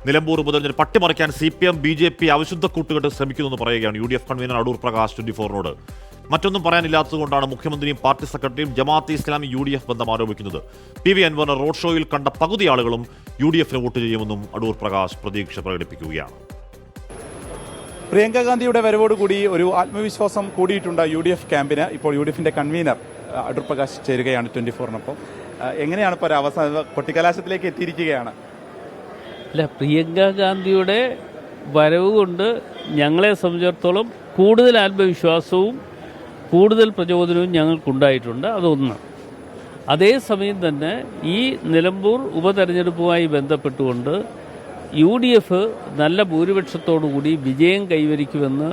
നിലമ്പൂർ ഉപതെരഞ്ഞെടുപ്പ് പട്ടിമറിക്കാൻ CPM BJP അവിശുദ്ധ കൂട്ടുകെട്ട് ശ്രമിക്കുന്നെന്ന് പറയുകയാണ് UDF കൺവീനർ അടൂർ പ്രകാശ് 24നോട്. മറ്റൊന്നും പറയാനില്ലാത്തതുകൊണ്ടാണ് മുഖ്യമന്ത്രിയും പാർട്ടി സെക്രട്ടറിയും ജമാഅത്തെ ഇസ്ലാമി UDF ബന്ധം ആരോപിക്കുന്നത്. PV അൻവറിനെ റോഡ് ഷോയിൽ കണ്ട പകുതി ആളുകളും UDFന് വോട്ട് ചെയ്യുമെന്നും അടൂർ പ്രകാശ് പ്രതീക്ഷ പ്രകടിപ്പിക്കുകയാണ്. പ്രിയങ്ക ഗാന്ധിയുടെ വരവോടുകൂടി ഒരു ആത്മവിശ്വാസം കൂടിയിട്ടുണ്ട് UDF ക്യാമ്പിന്. ഇപ്പോൾ UDFിന്റെ കൺവീനർ അടൂർ പ്രകാശ് ചേരുകയാണ് 24നൊപ്പം. എങ്ങനെയാണ് ഇപ്പോൾ ഒരു അവസാന കൊട്ടിക്കലാശത്തിലേക്ക് എത്തിയിരിക്കുകയാണ്? അല്ല, പ്രിയങ്ക ഗാന്ധിയുടെ വരവ് കൊണ്ട് ഞങ്ങളെ സംബന്ധിച്ചിടത്തോളം കൂടുതൽ ആത്മവിശ്വാസവും കൂടുതൽ പ്രചോദനവും ഞങ്ങൾക്കുണ്ടായിട്ടുണ്ട്. അതൊന്ന്. അതേസമയം തന്നെ ഈ നിലമ്പൂർ ഉപതെരഞ്ഞെടുപ്പുമായി ബന്ധപ്പെട്ടുകൊണ്ട് UDF നല്ല ഭൂരിപക്ഷത്തോടുകൂടി വിജയം കൈവരിക്കുമെന്ന്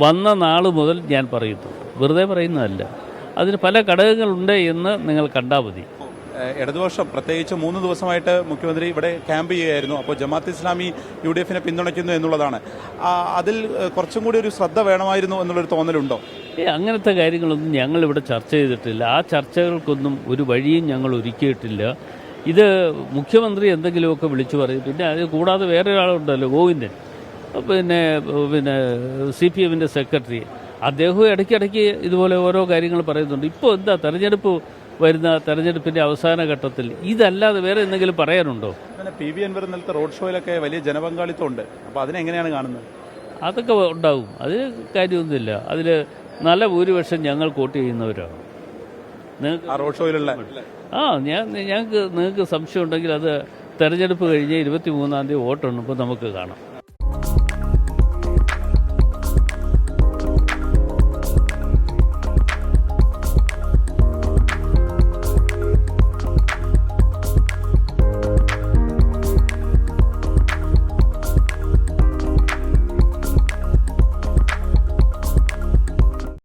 വന്ന നാൾ മുതൽ ഞാൻ പറയുന്നുണ്ട്. വെറുതെ പറയുന്നതല്ല. അതിന് പല ഘടകങ്ങളുണ്ട് എന്ന് നിങ്ങൾ കണ്ടാൽ മതി. ഇടതുപക്ഷം പ്രത്യേകിച്ച് 3 ദിവസമായിട്ട് മുഖ്യമന്ത്രി ഇവിടെ ക്യാമ്പ് ചെയ്യുകയായിരുന്നു. അപ്പോൾ ജമാഅത്ത് ഇസ്ലാമി UDFനെ പിന്തുണയ്ക്കുന്നു എന്നുള്ളതാണ്. അതിൽ കുറച്ചും കൂടി ഒരു ശ്രദ്ധ വേണമായിരുന്നു എന്നുള്ളൊരു തോന്നലുണ്ടോ? അങ്ങനത്തെ കാര്യങ്ങളൊന്നും ഞങ്ങളിവിടെ ചർച്ച ചെയ്തിട്ടില്ല. ആ ചർച്ചകൾക്കൊന്നും ഒരു വഴിയും ഞങ്ങൾ ഒരുക്കിയിട്ടില്ല. ഇത് മുഖ്യമന്ത്രി എന്തെങ്കിലുമൊക്കെ വിളിച്ചു പറയും. പിന്നെ അത് കൂടാതെ വേറെ ഒരാളുണ്ടല്ലോ, ഗോവിന്ദൻ, പിന്നെ CPMന്റെ സെക്രട്ടറി, അദ്ദേഹവും ഇടയ്ക്കിടയ്ക്ക് ഇതുപോലെ ഓരോ കാര്യങ്ങൾ പറയുന്നുണ്ട്. ഇപ്പോൾ എന്താ തെരഞ്ഞെടുപ്പിൻ്റെ അവസാന ഘട്ടത്തിൽ ഇതല്ലാതെ വേറെ എന്തെങ്കിലും പറയാനുണ്ടോ? PV അൻവർ ഇന്നലത്തെ റോഡ് ഷോയിലൊക്കെ വലിയ ജനപങ്കാളിത്തം ഉണ്ട്. അപ്പോൾ അതിനെങ്ങനെയാണ് കാണുന്നത്? അതൊക്കെ ഉണ്ടാവും, അതിന് കാര്യമൊന്നുമില്ല. അതിൽ നല്ല ഭൂരിപക്ഷം ഞങ്ങൾ വോട്ട് ചെയ്യുന്നവരാണ്. നിങ്ങൾക്ക് റോഡ് ഷോയിലുള്ള നിങ്ങൾക്ക് സംശയം ഉണ്ടെങ്കിൽ അത് തെരഞ്ഞെടുപ്പ് കഴിഞ്ഞ് 23-ാം തീയതി വോട്ടെണ്ണുമ്പോൾ നമുക്ക് കാണാം.